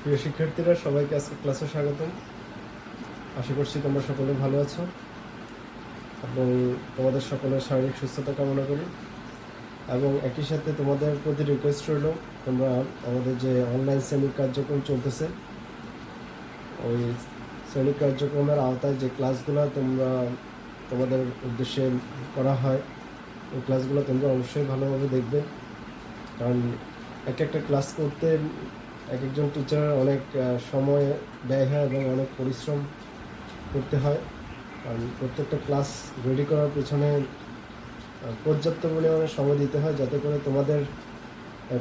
প্রিয় শিক্ষার্থীরা, সবাইকে আজকে ক্লাসে স্বাগতম। আশা করছি তোমরা সকলে ভালো আছো এবং তোমাদের সকলের শারীরিক সুস্থতা কামনা করি। এবং একই সাথে তোমাদের প্রতি রিকোয়েস্ট রইল, তোমরা আমাদের যে অনলাইন শ্রেণী কার্যক্রম চলতেছে, ওই শ্রেণী কার্যক্রমের আওতায় যে ক্লাসগুলো তোমাদের উদ্দেশ্যে করা হয়, ওই ক্লাসগুলো তোমরা অবশ্যই ভালোভাবে দেখবে। কারণ এক একটা ক্লাস করতে এক একজন টিচারের অনেক সময় ব্যয় হয় এবং অনেক পরিশ্রম করতে হয়। কারণ প্রত্যেকটা ক্লাস রেডি করার পেছনে পর্যাপ্ত পরিমাণে সময় দিতে হয়, যাতে করে তোমাদের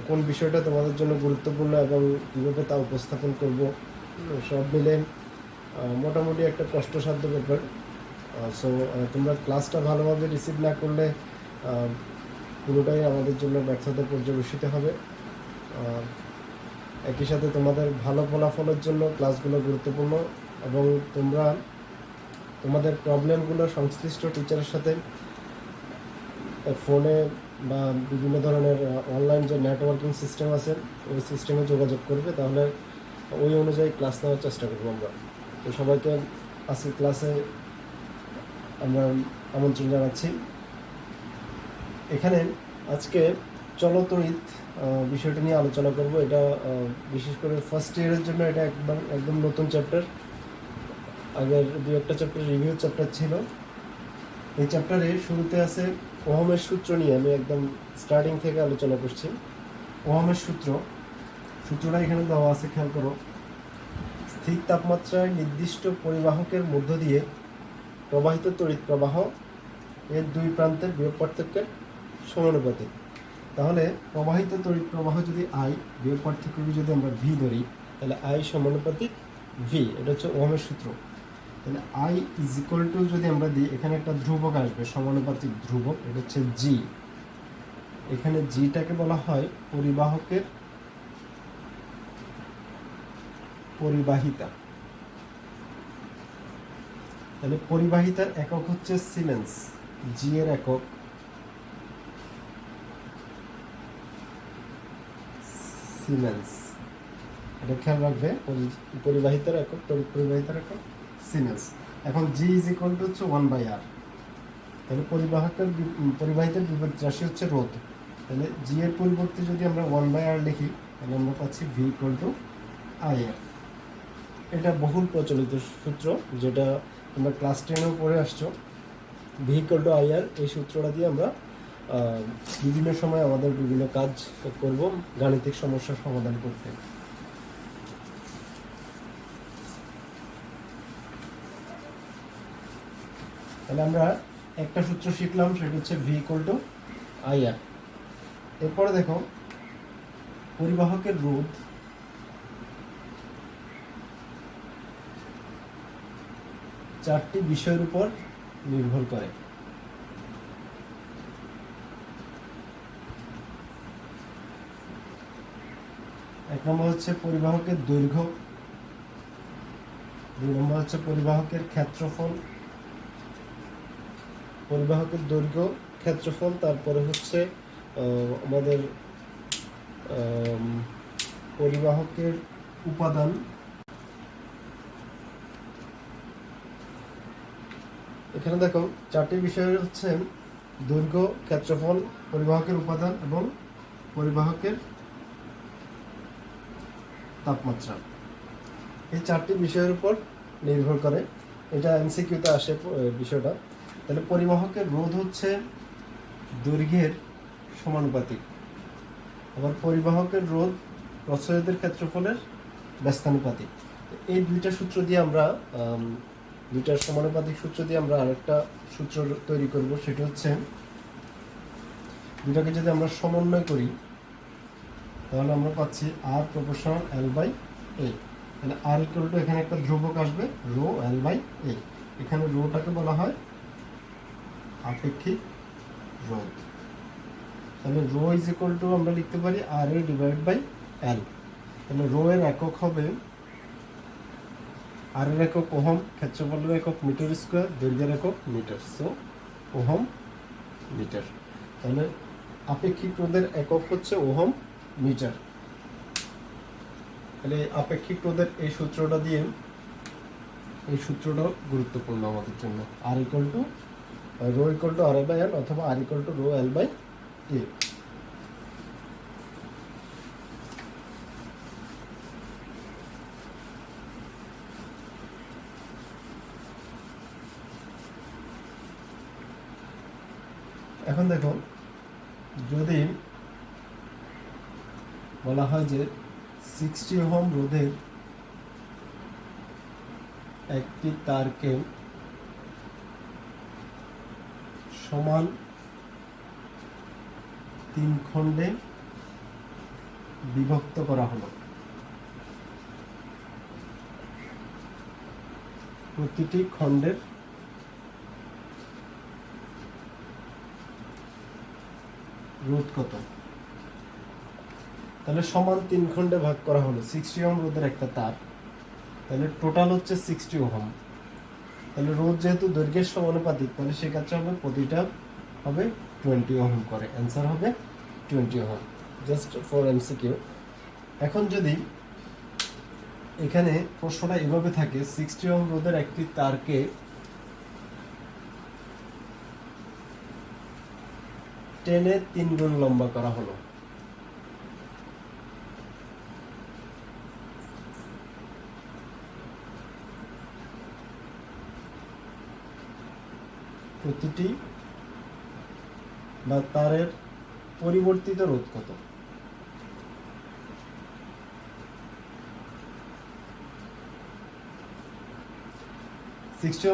কোন বিষয়টা তোমাদের জন্য গুরুত্বপূর্ণ এবং কীভাবে তা উপস্থাপন করব, সব মিলে মোটামুটি একটা কষ্টসাধ্য ব্যাপার। সো তোমরা ক্লাসটা ভালোভাবে রিসিভ না করলে পুরোটাই আমাদের জন্য ব্যর্থতা পর্যবেসিত হবে। একই সাথে তোমাদের ভালো ফলাফলের জন্য ক্লাসগুলো গুরুত্বপূর্ণ এবং তোমরা তোমাদের প্রবলেমগুলো সংশ্লিষ্ট টিচারের সাথে ফোনে বা বিভিন্ন ধরনের অনলাইন যে নেটওয়ার্কিং সিস্টেম আছে, ওই সিস্টেমে যোগাযোগ করবে, তাহলে ওই অনুযায়ী ক্লাস নেওয়ার চেষ্টা করবো আমরা। তো সবাইকে আজকে ক্লাসে আমরা আমন্ত্রণ জানাচ্ছি। এখানে আজকে চলতরিৎ বিষয়টা নিয়ে আলোচনা করব। এটা বিশেষ করে ফার্স্ট ইয়ারের জন্য এটা একদম নতুন চ্যাপ্টার। আগের দু একটা চ্যাপ্টার রিভিউ চ্যাপ্টার ছিল। এই চ্যাপ্টারে শুরুতে আছে ওহমের সূত্র নিয়ে আমি একদম স্টার্টিং থেকে আলোচনা করছি। ওহমের সূত্রটা এখানে দেওয়া আছে, খেয়াল করো। স্থির তাপমাত্রায় নির্দিষ্ট পরিবাহকের মধ্য দিয়ে প্রবাহিত তড়িৎ প্রবাহ এর দুই প্রান্তের বিভব পার্থক্যের সমানুপাতিক। তাহলে প্রবাহিত তড়িৎ প্রবাহ যদি আই, বিভব পার্থক্যকে যদি আমরা ভি ধরি, তাহলে আই সমানুপাতিক ভি। এটা হচ্ছে ওহমের সূত্র। তাহলে আই ইজ ইকুয়াল টু যদি আমরা দিই, এখানে একটা ধ্রুবক আসবে, সমানুপাতিক ধ্রুবক, এটা হচ্ছে জি। এখানে জিটাকে বলা হয় পরিবাহকের পরিবাহিতা। তাহলে পরিবাহিতার একক হচ্ছে সিমেন্স, জি এর একক সিমেন্স। এটা খেয়াল রাখবে, পরিবাহিতার একক, পরিবাহিতার একক সিমেন্স। এখন জি ইজ ইকুয়াল টু হচ্ছে 1/r। তাহলে পরিবাহিতার বিপরীত রাশি হচ্ছে রোধ। তাহলে জি এর পরিবর্তে যদি আমরা 1/r লিখি, তাহলে আমরা পাচ্ছি ভি ইকুয়াল টু IR। এটা বহুল প্রচলিত সূত্র, যেটা তোমরা ক্লাস 10-এও পড়ে আসছো। ভি ইকুয়াল টু IR, এই সূত্রটা দিয়ে আমরা বিভিন্ন সময় আমাদের বিভিন্ন কাজ করব, গাণিতিক সমস্যার সমাধান করতে। তাহলে আমরা একটা সূত্র শিখলাম, সেটা হচ্ছে ভি ইকুয়াল টু IR। এরপরে দেখো, পরিবাহকের রোধ চারটি বিষয়ের উপর নির্ভর করে। এক নম্বর হচ্ছে পরিবাহকের দৈর্ঘ্য, দুই নম্বর হচ্ছে পরিবাহকের ক্ষেত্রফল, পরিবাহকের দৈর্ঘ্য, ক্ষেত্রফল, তারপরে হচ্ছে আমাদের পরিবাহকের উপাদান। এখানে দেখো চারটি বিষয় হচ্ছে দৈর্ঘ্য, ক্ষেত্রফল, পরিবাহকের উপাদান এবং পরিবাহকের তাপমাত্রা। এই চারটি বিষয়ের উপর নির্ভর করে। এটা এমসিকিউতে আসে বিষয়টা। তাহলে পরিবাহকের রোধ হচ্ছে দৈর্ঘ্যের সমানুপাতিক, আবার পরিবাহকের রোধ প্রচ্ছদের ক্ষেত্রফলের ব্যস্তানুপাতিক। এই দুইটা সূত্র দিয়ে আমরা দুইটার সমানুপাতিক সূত্র দিয়ে আমরা আরেকটা সূত্র তৈরি করব। সেটা হচ্ছে, দুটাকে যদি আমরা সমন্বয় করি, তাহলে আমরা পাচ্ছি আর প্রপোর্শনাল L/A। তাহলে আর ইকুয়াল টু, এখানে একটা ধ্রুবক আসবে, রো L/A। এখানে রোটাকে বলা হয় আপেক্ষিক রোধ। তাহলে রো ইজ ইকুয়াল টু আমরা লিখতে পারি RA ডিভাইড বাই L। তাহলে রো এর একক হবে, আর এর একক ওহম, ক্ষেত্রফলের একক মিটার স্কোয়ার, দৈর্ঘ্যের একক মিটার, সো ওহম মিটার। তাহলে আপেক্ষিক রোধের একক হচ্ছে ওহম মিটার। তাহলে আপেক্ষিক রোধের এই সূত্রটা দিয়ে, এই সূত্রটাও গুরুত্বপূর্ণ আমাদের জন্য। R equal to rho equal to R by L অথবা R equal to rho L by A. এখন দেখো, যদি বলা হয় যে 60 ওহম রোধের একটি তারকে সমান 3 খণ্ডে বিভক্ত করা হলো, প্রতিটি খণ্ডের রোধ কত? তাহলে সমান 3 খণ্ডে ভাগ করা হলো 60 ওহম রোধের একটা তার, তাহলে টোটাল হচ্ছে 60 ওহম। তাহলে রোধ যেহেতু দৈর্ঘ্যের সমানুপাতিক, তাহলে সেক্ষেত্রে হবে প্রতিটা হবে 20 ওহম করে, অ্যান্সার হবে 20 ওহম, জাস্ট ফর এমসিকিউ। এখন যদি এখানে প্রশ্নটা এভাবে থাকে, 60 ওহম রোধের একটি তারকে টেনে 3 গুণ লম্বা করা হলো, প্রতিটি বা তারের পরিবর্তিত রোধ কত?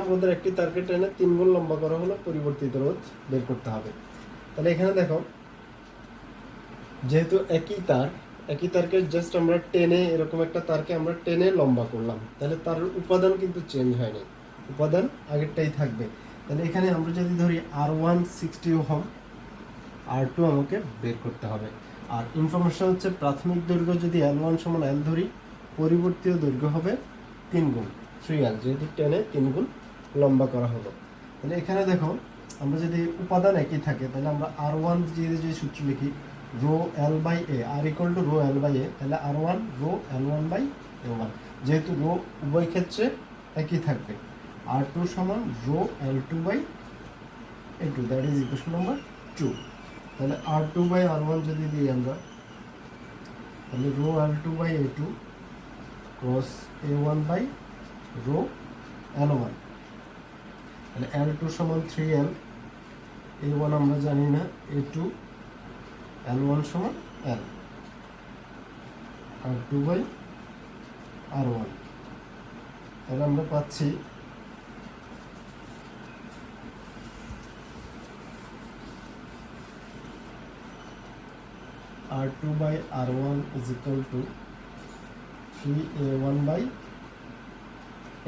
রোধের একটি তারকে টেনে 3 গুণ লম্বা করা হলো, পরিবর্তিত রোধ বের করতে হবে। তাহলে এখানে দেখো, যেহেতু একই তারকে জাস্ট আমরা টেনে, এরকম একটা তারকে আমরা টেনে লম্বা করলাম, তাহলে তার উপাদান কিন্তু চেঞ্জ হয়নি, উপাদান আগেরটাই থাকবে। তাহলে এখানে আমরা যদি ধরি R1 60 ওহম, R2 আমাকে বের করতে হবে। আর ইনফরমেশন হচ্ছে প্রাথমিক দৈর্ঘ্য যদি L1 সমান L ধরি, পরিবর্তিত দৈর্ঘ্য হবে 3 গুণ 3L, যেহেতু টেনে 3 গুণ লম্বা করা হলো। তাহলে এখানে দেখো, আমরা যদি উপাদান একই থাকে, তাহলে আমরা R1 যে সূত্র লিখি, rho L by A, R equal to rho L by A, তাহলে R1 rho L1 by A1, যেহেতু রো উভয় ক্ষেত্রে একই থাকবে। R2 সমান rho L2 by A2, that is equation number 2। তাহলে R2 বাই R1 যদি দিই আমরা, তাহলে rho L2 by A2 cross A1 by rho L1, তাহলে L2 সমান 3L, A1 আমরা জানি না, A2 L1 সমান L, R2 বাই R1, তাহলে আমরা পাচ্ছি R2 by R1 is equal to 3A1 by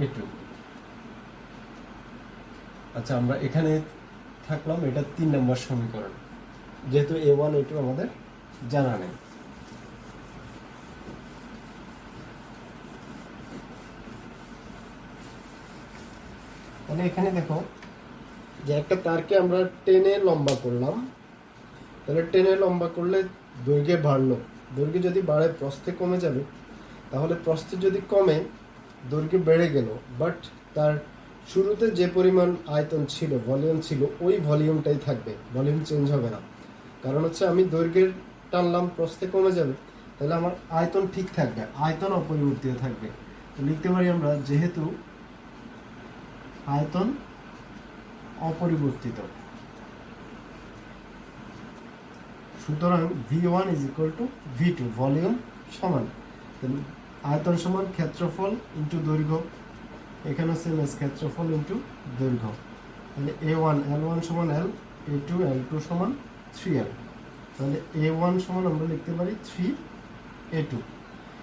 A2। আচ্ছা, আমরা এখানে থাকলাম, এটা 3 নম্বর সমীকরণ, যেহেতু A1 A2 আমাদের জানা নেই। তাহলে এখানে দেখো যে একটা তারকে আমরা টেনে লম্বা করলাম, তাহলে টেনে লম্বা করলে দৈর্ঘ্যে বাড়লো, দৈর্ঘ্য যদি বাড়ে প্রস্থে কমে যাবে, তাহলে প্রস্থে যদি কমে দৈর্ঘ্য বেড়ে গেল, বাট তার শুরুতে যে পরিমাণ আয়তন ছিল, ভলিউম ছিল, ওই ভলিউমটাই থাকবে, ভলিউম চেঞ্জ হবে না। কারণ হচ্ছে আমি দৈর্ঘ্যের টানলাম, প্রস্থে কমে যাবে, তাহলে আমার আয়তন ঠিক থাকবে, আয়তন অপরিবর্তিত থাকবে। তো লিখতে পারি আমরা, যেহেতু আয়তন অপরিবর্তিত, সুতরাং V1 is equal two V2, volume সমান, আয়তন সমান ক্ষেত্রফল ইন্টু দৈর্ঘ্য, এখানে সেম এস ক্ষেত্রফল ইন্টু দৈর্ঘ্য। তাহলে A1 L1 সমান L, A2 L2 সমান 3L, তাহলে A1 সমান আমরা লিখতে পারি 3A2।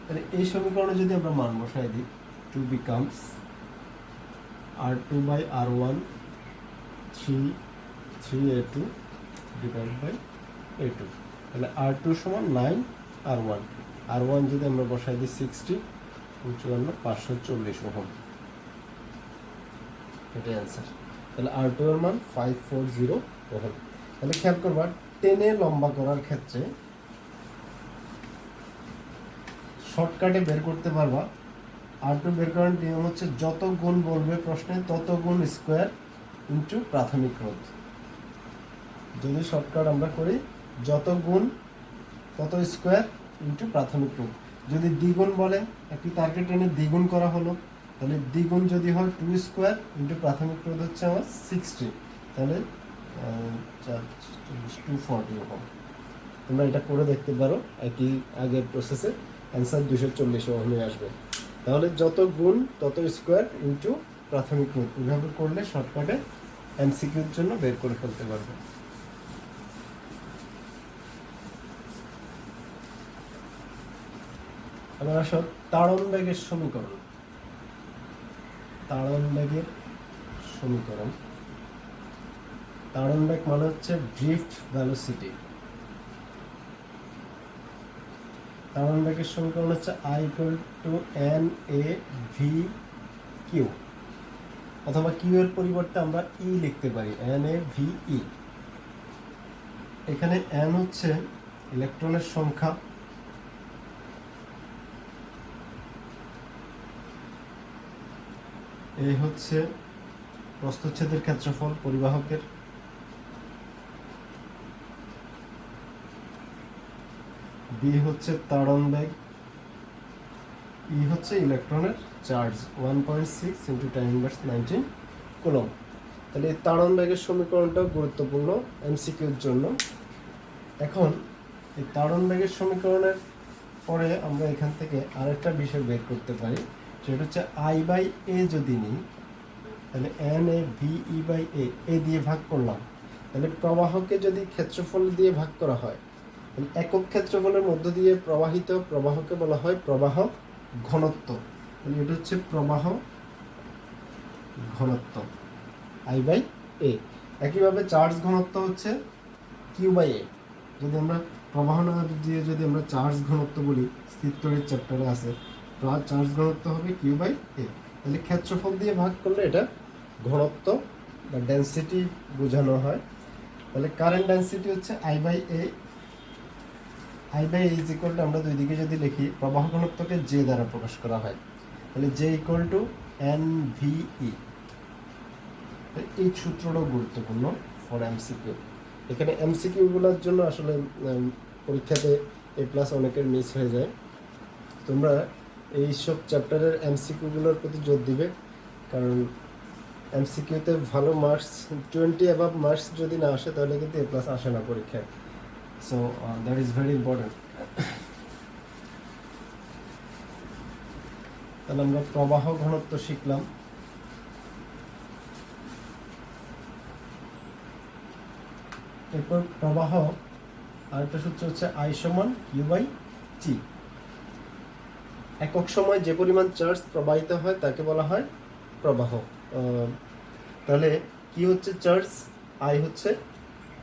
তাহলে এই সমীকরণে যদি আমরা মান বসাই দিই, 2 becomes R2 by R1 3A2 divided by A2, তাহলে R2 সমান 9, R1 যদি আমরা বসাই দিই 60, 540 ওহম, এটাই অ্যান্সার। তাহলে R2 এর মান 540 ওহম। তাহলে খেয়াল করবা, টেনে লম্বা করার ক্ষেত্রে শর্টকাটে বের করতে পারবা। R2 বের করার নিয়ম হচ্ছে যত গুণ বলবে প্রশ্নে তত গুণ স্কোয়ার ইন্টু প্রাথমিক রোধ। যদি শর্টকাট আমরা করি যত গুণ তত স্কোয়ার ইন্টু প্রাথমিক রোধ। যদি দ্বিগুণ বলে একটি তারকে টেনে দ্বিগুণ করা হলো, তাহলে দ্বিগুণ যদি হয় 2 স্কোয়ার ইন্টু প্রাথমিক রোধ হচ্ছে আমার 60, তাহলে 240 ওহম। তোমরা এটা করে দেখতে পারো, একই আগের প্রসেসে অ্যান্সার 240 ওহমে আসবে। তাহলে যত গুণ তত স্কোয়ার ইন্টু প্রাথমিক রোধ, এভাবে করলে শর্টকাটে এমসিকিউর জন্য বের করে ফেলতে পারবে। এবার আসো তাড়ন বেগের সমীকরণ। তাড়ন বেগের সমীকরণ, তাড়ন বেগ মানে হচ্ছে ড্রিফট ভেলোসিটি। তাড়ন বেগের সমীকরণ হচ্ছে I = NAVQ, অথবা Q এর পরিবর্তে আমরা E লিখতে পারি, NAVE। এখানে N হচ্ছে ইলেকট্রনের সংখ্যা, এই হচ্ছে প্রস্থচ্ছেদের ক্ষেত্রফল পরিবাহকের, বি হচ্ছে তাড়ন বেগ, ই হচ্ছে ইলেকট্রনের চার্জ 1.6 × 10⁻19 কুলম্ব। তাহলে এই তাড়ন বেগের সমীকরণটাও গুরুত্বপূর্ণ এমসিকিউর জন্য। এখন এই তাড়ন বেগের সমীকরণের পরে আমরা এখান থেকে আরেকটা বিষয় বের করতে পারি, সেটা হচ্ছে I/A যদি নিই, তাহলে NAVE/A এ দিয়ে ভাগ করলাম, তাহলে প্রবাহকে যদি ক্ষেত্রফল দিয়ে ভাগ করা হয়, তাহলে একক ক্ষেত্রফলের মধ্য দিয়ে প্রবাহিত প্রবাহকে বলা হয় প্রবাহ ঘনত্ব। তাহলে এটা হচ্ছে প্রবাহ ঘনত্ব I/A। একইভাবে চার্জ ঘনত্ব হচ্ছে Q/A। যদি আমরা প্রবাহ না দিয়ে যদি আমরা চার্জ ঘনত্ব বলি, স্থিরতড়িৎ চ্যাপ্টারে আছে, চার্জ ঘনত্ব হবে Q/A। তাহলে ক্ষেত্রফল দিয়ে ভাগ করলে এটা ঘনত্ব বা ডেন্সিটি বোঝানো হয়। তাহলে কারেন্ট ডেন্সিটি হচ্ছে I/A। I/A = আমরা দুই দিকে যদি লিখি, প্রবাহ ঘনত্বকে J দ্বারা প্রকাশ করা হয়, তাহলে J = NVE। এই সূত্রটাও গুরুত্বপূর্ণ ফর এমসিকিউ। এখানে এমসিকিউগুলোর জন্য আসলে পরীক্ষাতে A+ অনেকের মিস হয়ে যায়। তোমরা এইসব চ্যাপ্টারের এমসিকিউগুলোর প্রতি জোর দিবে, কারণ এমসিকিউতে ভালো মার্কস 20 অ্যাবাভ মার্কস যদি না আসে তাহলে কিন্তু A+ আসে না পরীক্ষায়। So that is very important. তাহলে আমরা প্রবাহ ঘনত্ব শিখলাম। এরপর প্রবাহ আরেকটা সূত্র হচ্ছে I = Q/T। একক সময় যে পরিমাণ চার্জ প্রবাহিত হয় তাকে বলা হয় প্রবাহ। তাহলে কি হচ্ছে চার্জ, I হচ্ছে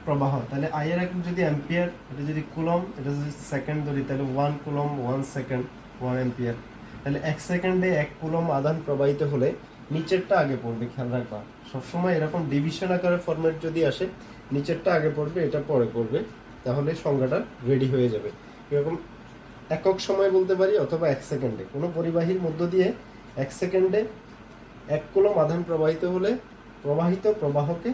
প্রবাহ। তাহলে I এর একক যদি অ্যাম্পিয়ার, এটা যদি কুলম, এটা যদি সেকেন্ড ধরি, তাহলে 1 কুলম 1 সেকেন্ড 1 অ্যাম্পিয়ার। তাহলে 1 সেকেন্ডে 1 কুলম আধান প্রবাহিত হলে নিচেরটা আগে পড়বে, খেয়াল রাখবা সবসময়। এরকম ডিভিশন আকারে ফরম্যাট যদি আসে, নিচেরটা আগে পড়বে, এটা পরে পড়বে, তাহলে সংজ্ঞাটা রেডি হয়ে যাবে। এরকম একক সময় বলতে পারি, অথবা 1 সেকেন্ডে। কোনো পরিবাহীর মধ্য দিয়ে 1 সেকেন্ডে 1 কুলম আধান প্রবাহিত হলে প্রবাহিত প্রবাহকে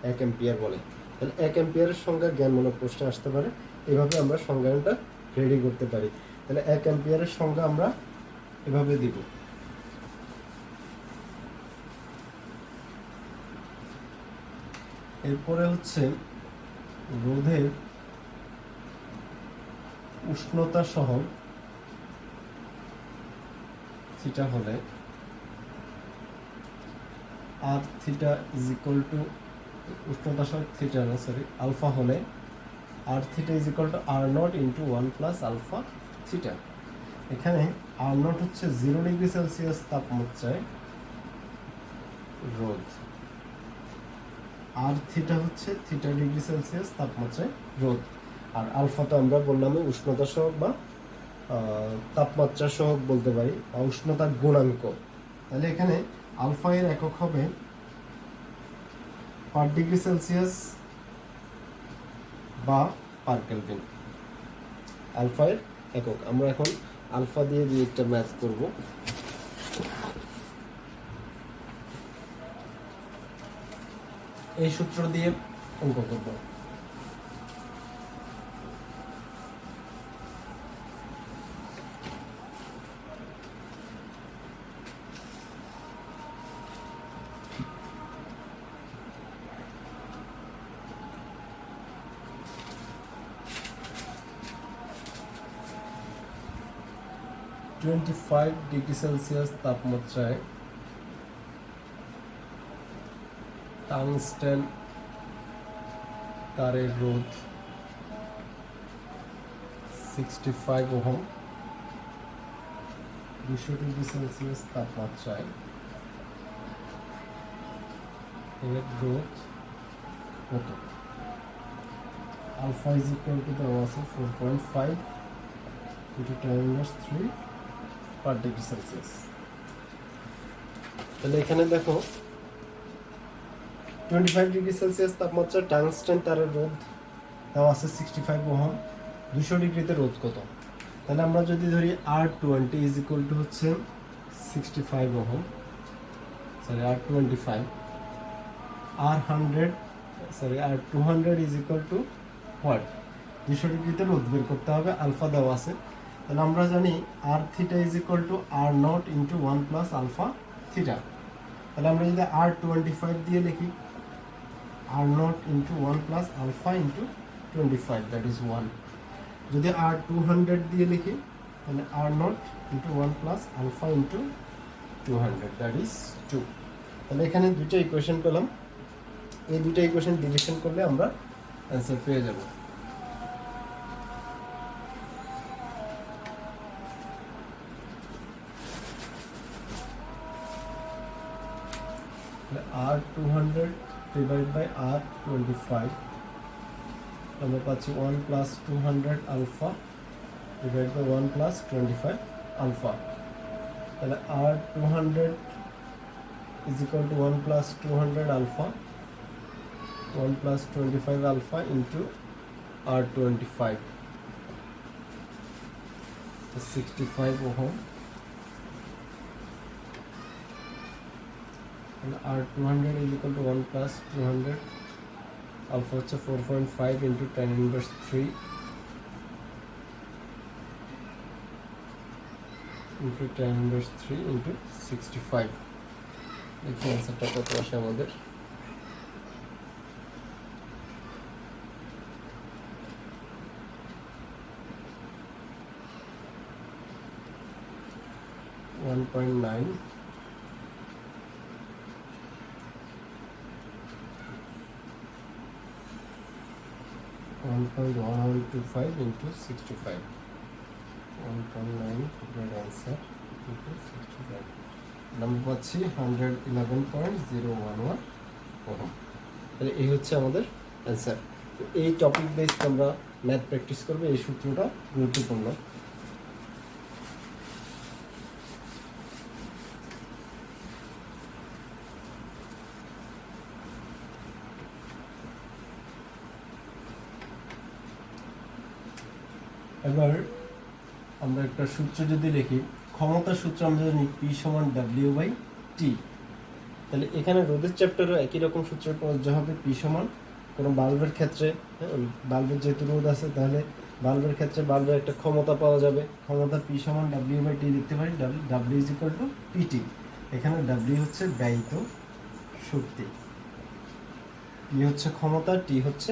1 অ্যাম্পিয়ার বলে। তাহলে 1 অ্যাম্পিয়ারের সংজ্ঞা জ্ঞানমূলক প্রশ্নে আসতে পারে, এভাবে আমরা সংজ্ঞাটা রেডি করতে পারি। তাহলে 1 অ্যাম্পিয়ারের সংজ্ঞা আমরা এভাবে দিব। এরপরে হচ্ছে রোধের উষ্ণতা সহ থিটা হলে আর থিটা = উষ্ণতা সহ থিটা না সরি আলফা হলে আর থিটা = R0 × 1 + আলফা থিটা। এখানে R0 হচ্ছে 0 ডিগ্রি সেলসিয়াস তাপমাত্রায় রোধ, আর থিটা হচ্ছে থিটা ডিগ্রি সেলসিয়াস তাপমাত্রায় রোধ, আর আলফা তো আমরা বললাম উষ্ণতা সহগ বা তাপমাত্রা সহগ বলতে পারি, বা উষ্ণতা গুণাঙ্ক। তাহলে এখানে আলফা এর একক হবে পার ডিগ্রি সেলসিয়াস বা পার কেলভিন। আলফা এর একক আমরা এখন আলফা দিয়ে দিয়ে একটা ম্যাথ করব। এই সূত্র দিয়ে অঙ্ক করব। $25°C তাপমাত্রায় টাংস্টেন তারের রোধ 65 ওহম। 200°C তাপমাত্রায় এর রোধ কত? আলফা ইজ ইকুয়াল টু দেওয়া আছে 4.5 into 10⁻³ per degree Celsius। তাহলে এখানে দেখো 25°C তাপমাত্রা টাংস্টেন তারের রোধ দেওয়া আছে 65 ওহম। 200 ডিগ্রিতে রোধ কত? তাহলে আমরা যদি ধরি R20 ইজ ইকুয়াল টু হচ্ছে 65 ohm, sorry R25, R200 is equal two what? 200 ডিগ্রিতে রোধ বের করতে হবে, আলফা দেওয়া আছে। তাহলে আমরা জানি R theta is equal to R0 into 1 plus alpha theta. তাহলে আমরা যদি R25 দিয়ে লিখি, R0 into 1 plus alpha into 25, that is 1। যদি R200 দিয়ে লিখি, তাহলে R0 into 1 plus alpha into 200, that is 2। তাহলে এখানে দুইটা ইকুয়েশন পেলাম। এই দুইটা ইকুয়েশন ডিভিশন করলে আমরা অ্যান্সার পেয়ে যাব। R200 ডিভাইড বাই R25 আমরা পাচ্ছি 1 plus 200 alpha divide by 1 plus 25 alpha. তাহলে R200 is equal to 1 plus 200 alpha, 1 plus 25 alpha into R25, 65 ohm. R200 is equal to 1 plus 200 alpha হচ্ছে 4.5 into 10⁻³ into 10⁻³ into 65। দেখি অ্যান্সারটা কত আসে আমাদের। $1.9 1.1125 into 65, 1.9 great answer into 65 number পাচ্ছি 111.011 ohm. তাহলে এই হচ্ছে আমাদের অ্যান্সার। এই টপিক বেস আমরা ম্যাথ প্র্যাকটিস করবো। এই সূত্রটা গুরুত্বপূর্ণ। এবার আমরা একটা সূত্র যদি লিখি, ক্ষমতার সূত্র আমরা জানি P সমান W/T। তাহলে এখানে রোধের চ্যাপ্টারও একই রকম সূত্র প্রযোজ্য হবে। P সমান কোনো বাল্বের ক্ষেত্রে, বাল্বের যেহেতু রোধ আছে, তাহলে বাল্বের ক্ষেত্রে বাল্বের একটা ক্ষমতা পাওয়া যাবে। ক্ষমতা P সমান W/T লিখতে পারি। W is equal two PT। এখানে W হচ্ছে ব্যয়িত শক্তি, P হচ্ছে ক্ষমতা, T হচ্ছে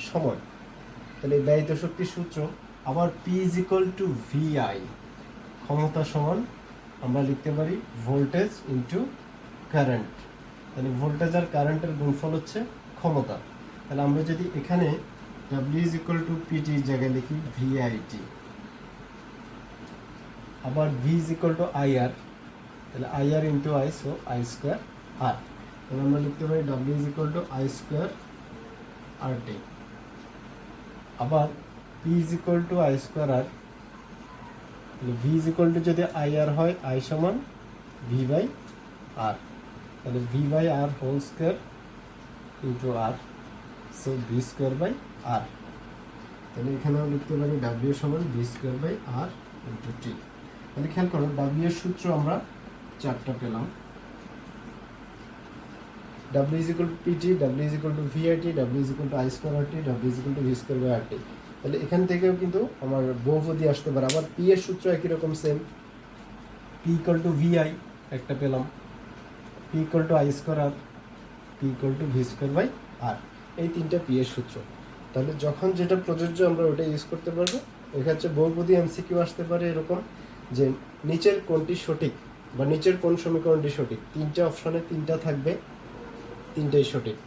সময়। তাহলে ব্যয়িত শক্তির সূত্র আবার P is equal two VI, ক্ষমতা সমান আমরা লিখতে পারি ভোল্টেজ ইন্টু কারেন্ট। তাহলে ভোল্টেজ আর কারেন্টের গুণফল হচ্ছে ক্ষমতা। তাহলে আমরা যদি এখানে W is equal two PT জায়গায় লিখি VIT, আবার V is equal two IR, তাহলে IR into I, so I²R। তাহলে আমরা লিখতে পারি W is equal two I²RT। আবার P is equal to I²R, V is equal to যদি IR হয়, I সমান V/R, তাহলে V/R whole square into R, so V²/R। তাহলে এখানেও লিখতে পারি W সমান V²/R ইন্টু T। তাহলে খেয়াল করো ডাব্লিউ এর সূত্র আমরা 4টা পেলাম। W is equal to PT, W is equal to VIT, W is equal to I square RT, W is equal to V square by RT। তাহলে এখান থেকেও কিন্তু আমার বহুপদী আসতে পারে। আবার P এর সূত্র একই রকম same, P equal to VI একটা পেলাম, P equal to I square R, P equal to V square by R, এই তিনটা P এর সূত্র। তাহলে যখন যেটা প্রযোজ্য আমরা ওটা ইউজ করতে পারবো। এক্ষেত্রে বহুপদী MCQ আসতে পারে এরকম যে নিচের কোনটি সঠিক বা নিচের কোন সমীকরণটি সঠিক, তিনটা অপশনে তিনটা থাকবে, তিনটাই সঠিক।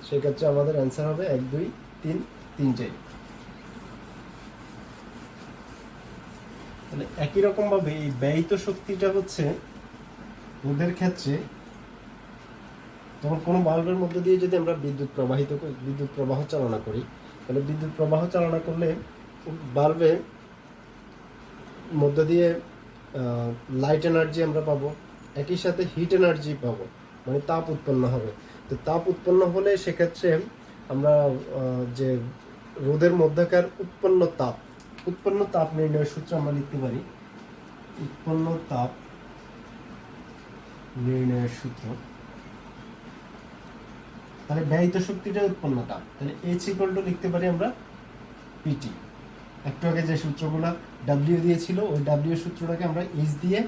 সেক্ষেত্রে আমাদের অ্যান্সার হবে 1 2 3 তিনটাই। তাহলে একই রকম ভাবে এই ব্যয়িত শক্তিটা হচ্ছে ওদের ক্ষেত্রে তখন কোনো বাল্বের মধ্যে দিয়ে যদি আমরা বিদ্যুৎ প্রবাহ চালনা করি, তাহলে বিদ্যুৎ প্রবাহ চালনা করলে বাল্বের মধ্যে দিয়ে লাইট এনার্জি আমরা পাবো, একই সাথে হিট এনার্জি পাবো, মানে তাপ উৎপন্ন হবে। তো তাপ উৎপন্ন হলে সেক্ষেত্রে আমরা যে রোদের মধ্যকার উৎপন্ন তাপ নির্ণয়ের সূত্র আমরা লিখতে পারি, উৎপন্ন তাপ নির্ণয়ের সূত্র। তাহলে ব্যয়িত শক্তিটা উৎপন্ন তাপ, তাহলে H ইকুয়াল টু লিখতে পারি আমরা PT। একটু আগে যে সূত্রগুলো W দিয়েছিল ওই W সূত্রটাকে আমরা H দিয়ে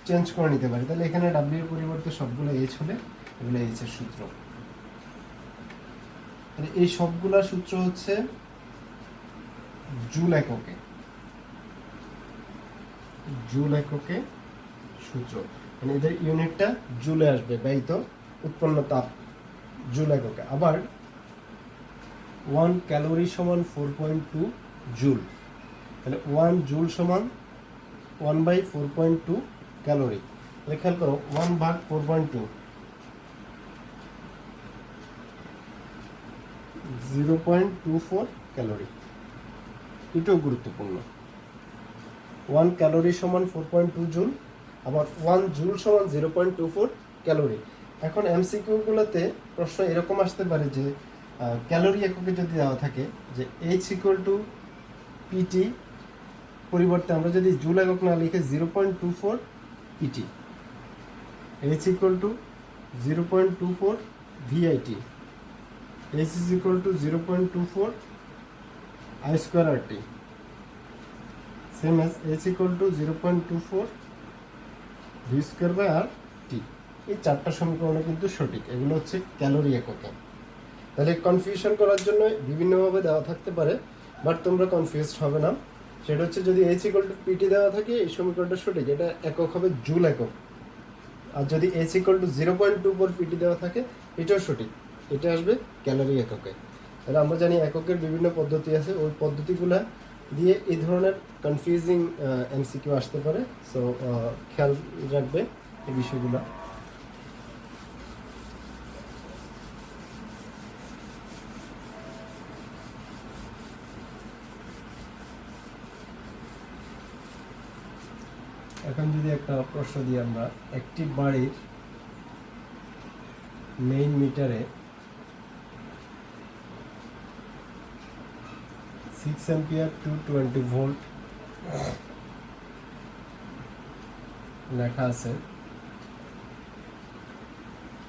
চেঞ্জ করে নিতে পারি। তাহলে এখানে W এর পরিবর্তে সবগুলো H হবে, এগুলো H এর সূত্র। তাহলে এই সবগুলা সূত্র হচ্ছে জুল এককে সূত্র, মানে এদের ইউনিটটা জুলে আসবে, ব্যয়িত উৎপন্ন তাপ জুল এককে। আবার 1 ক্যালোরি সমান 4.2 জুল, তাহলে 1 জুল সমান 1/4.2 ক্যালোরি। তাহলে খেয়াল করো 1 ভাগ 4.2 0.24 ক্যালোরি। এটাও গুরুত্বপূর্ণ। 1 ক্যালোরি সমান 4.2 জুল, আবার 1 জুল সমান 0.24 ক্যালোরি। এখন এমসিকিউ গুলোতে প্রশ্ন এরকম আসতে পারে যে ক্যালোরি এককে যদি দেওয়া থাকে যে H ইকুয়াল টু PT পরিবর্তে আমরা যদি জুল একক না লিখে 0.24 PT, H equal to 0.24 VIT, H is equal to 0.24 I square RT, same as H equal to 0.24 V square by RT। এই চারটা সমীকরণ কিন্তু সঠিক, এগুলো হচ্ছে ক্যালোরি এককে। তাহলে কনফিউশন করার জন্য বিভিন্নভাবে দেওয়া থাকতে পারে, বাট তোমরা কনফিউজড হবে না। সেটা হচ্ছে যদি H equal to PT দেওয়া থাকে এই সমীকরণটা সঠিক, এটা একক হবে জুল একক। আর যদি H equal to 0.24 PT দেওয়া থাকে এটাও সঠিক, এটা আসবে ক্যালোরি এককে। তাহলে আমরা জানি এককের বিভিন্ন পদ্ধতি আছে, ওই পদ্ধতিগুলো দিয়ে এই ধরনের কনফিউজিং এমসিকিউ আসতে পারে। সো খেয়াল রাখবে এই বিষয়গুলো। এখন যদি একটা প্রশ্ন দিই আমরা, একটি বাড়ির মেইন মিটারে 6 অ্যাম্পিয়ার টু 20 ভোল্ট লেখা আছে,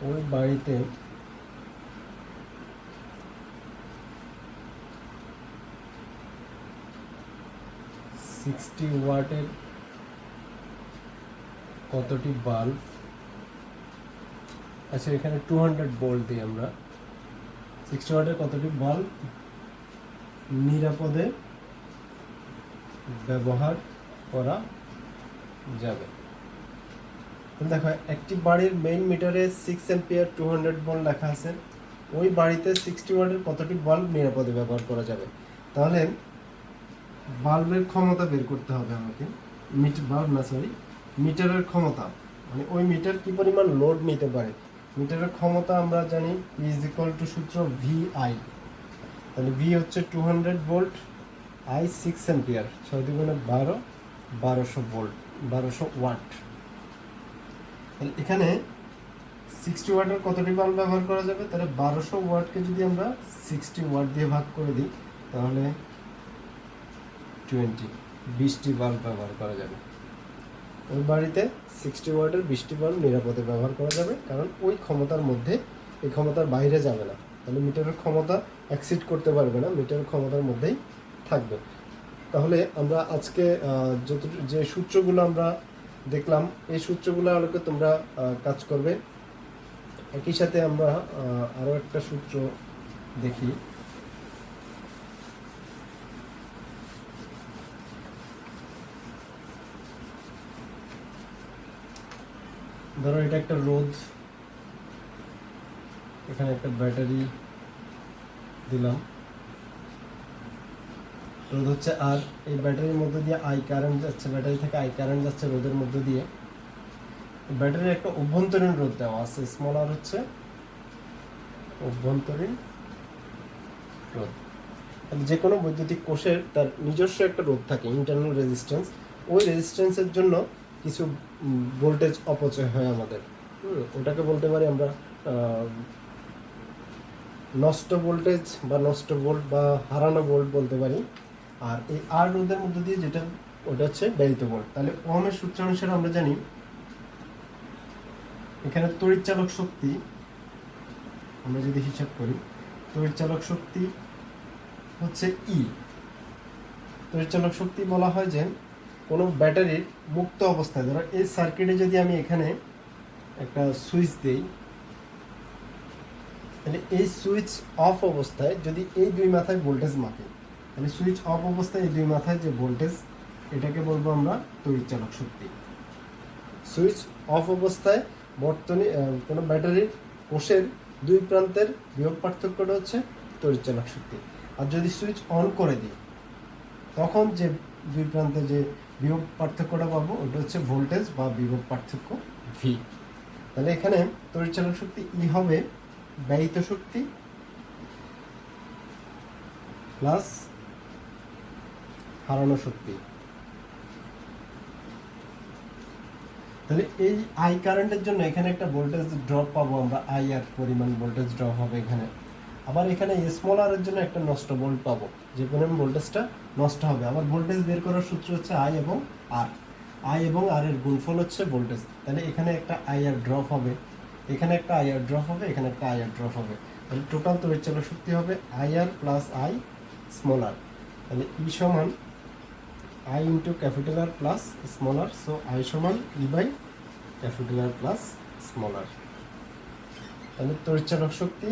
ওই বাড়িতে 60 ওয়াটের কতটি বাল্ব, আচ্ছা এখানে 200 ভোল্ট দিই আমরা, 60 ওয়াটের কতটি বাল্ব নিরাপদে ব্যবহার করা যাবে। দেখো একটি বাড়ির মেইন মিটারে 6 অ্যাম্পিয়ার 200 ভোল্ট লেখা আছে, ওই বাড়িতে 60 ওয়াটের কতটি বাল্ব নিরাপদে ব্যবহার করা যাবে। তাহলে বাল্বের ক্ষমতা বের করতে হবে আমাকে, মিটারের ক্ষমতা, মানে ওই মিটার কি পরিমাণ লোড নিতে পারে। মিটারের ক্ষমতা আমরা জানি P is equal to সূত্র VI, তাহলে V হচ্ছে 200 ভোল্ট, I 6 অ্যাম্পিয়ার, 6 দুগুণে 12, 1200 ভোল্ট, 1200 ওয়াট। তাহলে এখানে 60 ওয়াটের কতটি বাল্ব ব্যবহার করা যাবে, তাহলে 1200 ওয়াটকে যদি আমরা 60 ওয়াট দিয়ে ভাগ করে দিই তাহলে 20টি বাল্ব ব্যবহার করা যাবে। ওই বাড়িতে 60 ওয়াটের 20টি বাল্ব নিরাপদে ব্যবহার করা যাবে, কারণ ওই ক্ষমতার মধ্যে, এই ক্ষমতার বাইরে যাবে না। তাহলে মিটারের ক্ষমতা এক্সিড করতে পারবে না, মিটারের ক্ষমতার মধ্যেই থাকবে। তাহলে আমরা আজকে যে সূত্রগুলো আমরা দেখলাম, এই সূত্রগুলো আলোকে তোমরা কাজ করবে। একই সাথে আমরা আরও একটা সূত্র দেখি। ধরো এটা একটা রোদ, এখানে একটা ব্যাটারি দিলাম, রোদ হচ্ছে আর, এই ব্যাটারির মধ্যে দিয়ে আই কারেন্ট যাচ্ছে, ব্যাটারি থেকে আই কারেন্ট যাচ্ছে রোদের মধ্যে দিয়ে। ব্যাটারির একটা অভ্যন্তরীণ রোদ দেওয়া আছে, স্মল আর হচ্ছে অভ্যন্তরীণ রোধ। যে কোনো বৈদ্যুতিক কোষের তার নিজস্ব একটা রোধ থাকে, ইন্টারনাল রেজিস্ট্যান্স। ওই রেজিস্ট্যান্সের জন্য কিছু ভোল্টেজ অপচয় হয় আমাদের, ওটাকে বলতে পারি আমরা নষ্ট ভোল্টেজ বা নষ্ট ভোল্ট বা হারানো ভোল্ট বলতে পারি। আর এই আর রোধের মধ্যে দিয়ে যেটা, ওটা হচ্ছে ব্যয়িত ভোল্ট। তাহলে ওহমের সূত্র অনুসারে আমরা জানি এখানে তড়িৎচালক শক্তি, আমরা যদি হিসাব করি, তড়িৎচালক শক্তি হচ্ছে ই। তড়িৎচালক শক্তি বলা হয় যে কোনো ব্যাটারির মুক্ত অবস্থায়, ধরো এই সার্কিটে যদি আমি এখানে একটা সুইচ দিই, তাহলে এই সুইচ অফ অবস্থায় যদি এই দুই মাথায় ভোল্টেজ মাপি, তাহলে সুইচ অফ অবস্থায় এই দুই মাথায় যে ভোল্টেজ, এটাকে বলবো আমরা তড়িৎচালক শক্তি। সুইচ অফ অবস্থায় বর্তনী কোনো ব্যাটারির কোষের দুই প্রান্তের বিভব পার্থক্যটা হচ্ছে তড়িৎচালক শক্তি। আর যদি সুইচ অন করে দিই, তখন যে দুই প্রান্তে যে বিভব পার্থক্যটা পাবো, ওটা হচ্ছে ভোল্টেজ বা বিভব পার্থক্য ভি। তাহলে এখানে তড়িৎচালক শক্তি ই হবে ব্যয়িত শক্তি প্লাস হারানো শক্তি। তাহলে এই আই কারেন্টের জন্য এখানে একটা ভোল্টেজ ড্রপ পাবো আমরা, আই আর পরিমাণ ভোল্টেজ ড্রপ হবে এখানে। আবার এখানে স্মল আর এর জন্য একটা নষ্ট ভোল্ট পাবো, যে পরিমাণ ভোল্টেজটা নষ্ট হবে। আবার ভোল্টেজ বের করার সূত্র হচ্ছে আই এবং আর, আই এবং আর এর গুণফল হচ্ছে ভোল্টেজ। তাহলে এখানে একটা আই আর ড্রপ হবে, এখানে একটা আই আর ড্রপ হবে, এখানে একটা আই আর ড্রপ হবে। তাহলে টোটাল তড়িৎচালক শক্তি হবে I R plus I small R. তাহলে ই সমান I into capital R plus small R, so I সমান E by capital R plus small R. তাহলে তড়িৎচালক শক্তি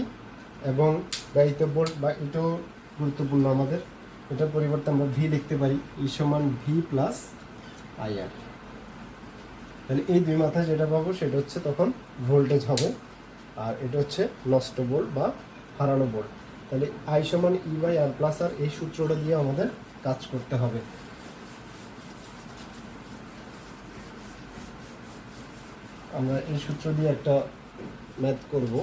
এবং ব্যয়িত ভোল্ট, বা এটাও গুরুত্বপূর্ণ আমাদের, এটার পরিবর্তে আমরা ভি লিখতে পারি, ই সমান ভি প্লাস আই আর। তাহলে এই দুই মাথায় যেটা পাবো সেটা হচ্ছে তখন ভোল্টেজ হবে, আর এটা হচ্ছে নষ্ট ভোল্ট বা হারানো ভোল্ট। তাহলে আই সমান ই বাই আর প্লাস আর, এই সূত্রটা দিয়ে আমাদের কাজ করতে হবে। আমরা এই সূত্র দিয়ে একটা ম্যাথ করব।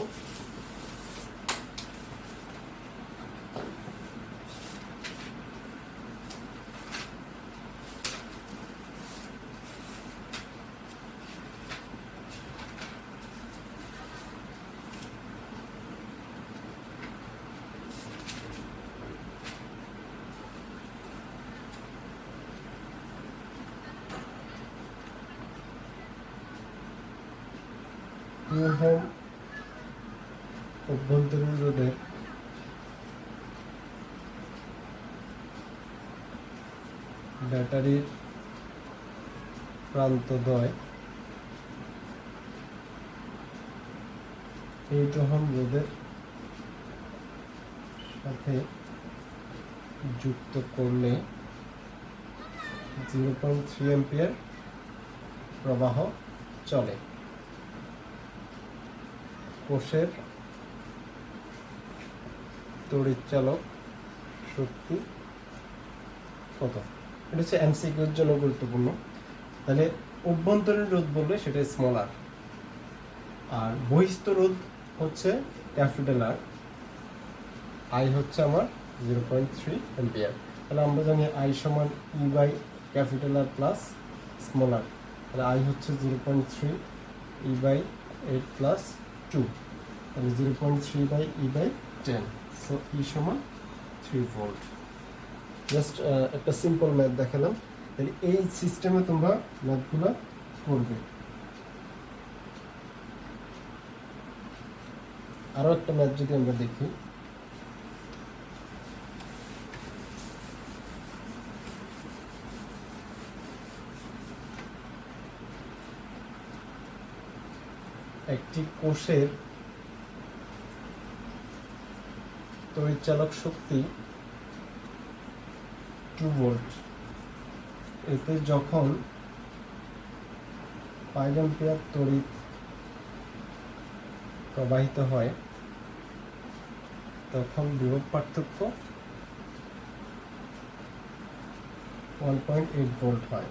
ওহম অভ্যন্তরীণ রোধের ব্যাটারির প্রান্তদ্বয় 8 ওহম রোধের সাথে যুক্ত করলে 0.3 অ্যাম্পিয়ার প্রবাহ চলে। কোষের তড়িৎচালক শক্তি কত? এটা হচ্ছে এমসিকিউর জন্য গুরুত্বপূর্ণ। তাহলে অভ্যন্তরীণ রোধ বললে সেটা স্মল আর, আর বহিস্থ রোধ হচ্ছে ক্যাপিটাল আর, আই হচ্ছে আমার 0.3 অ্যাম্পিয়ার। তাহলে আমরা জানি আই সমান E by capital R plus small R. তাহলে আই হচ্ছে 0.3 ই বাই 8 প্লাস 2, তাহলে 0.3 বাই ই বাই 10, সো ই সমান 3 ভোল্ট। জাস্ট একটা সিম্পল ম্যাথ দেখালাম। তাহলে এই সিস্টেমে তোমরা ম্যাথগুলো করবে। আরো একটা ম্যাথ যদি আমরা দেখি, একটি কোষের তড়িৎচালক শক্তি 2 ভোল্ট, এতে যখন 5 অ্যাম্পিয়ার তড়িৎ প্রবাহিত হয় তখন বিভব পার্থক্য 1.8 ভোল্ট হয়।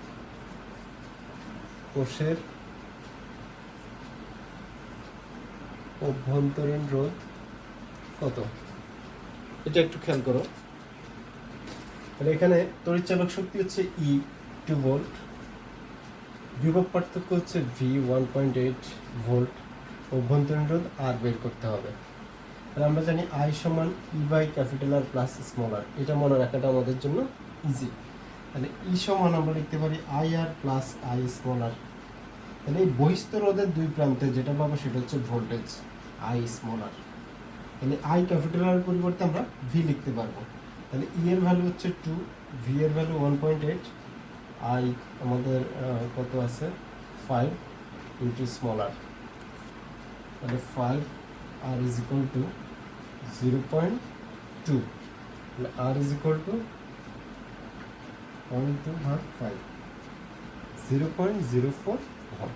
কোষের অভ্যন্তরীণ রোধ কত? এটা একটু খেয়াল করো। তাহলে এখানে তড়িৎচালক শক্তি হচ্ছে E 2 ভোল্ট, বিভব পার্থক্য হচ্ছে V 1.8 ভোল্ট, অভ্যন্তরীণ রোধ R বের করতে হবে। তাহলে আমরা জানি I সমান E by capital R plus small r, এটা মনে রাখাটা আমাদের জন্য ইজি। তাহলে E সমান আমরা লিখতে পারি IR plus I small r। তাহলে এই বহিস্থ রোধের দুই প্রান্তে যেটা পাবো সেটা হচ্ছে ভোল্টেজ I স্মল r। তাহলে I ক্যাপিটাল R পরিবর্তে আমরা V লিখতে পারবো। তাহলে E এর ভ্যালু হচ্ছে 2, V এর ভ্যালু 1.8, I আমাদের কত আছে 5 ইন্টু স্মল r। তাহলে 5 R is equal to 0.2, তাহলে R is equal to 0.2 ভাগ 5, 0.04 ভাগ।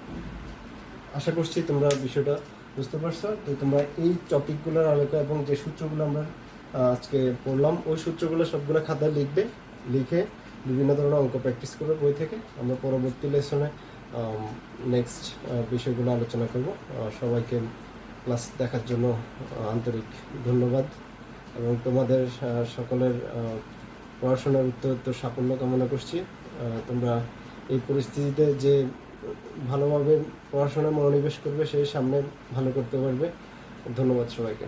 আশা করছি তোমরা বিষয়টা বুঝতে পারছো। তো তোমরা এই টপিকগুলোর আলোকে এবং যে সূত্রগুলো আমরা আজকে পড়লাম ওই সূত্রগুলো সবগুলো খাতায় লিখবে, লিখে বিভিন্ন ধরনের অঙ্ক প্র্যাকটিস করবে বই থেকে। আমরা পরবর্তী লেসনে নেক্সট বিষয়গুলো আলোচনা করব। সবাইকে ক্লাস দেখার জন্য আন্তরিক ধন্যবাদ এবং তোমাদের সকলের পড়াশোনার উত্তর সাফল্য কামনা করছি। তোমরা এই পরিস্থিতিতে যে ভালোভাবে পড়াশোনায় মনোনিবেশ করবে সেই সামনে ভালো করতে পারবে। ধন্যবাদ সবাইকে।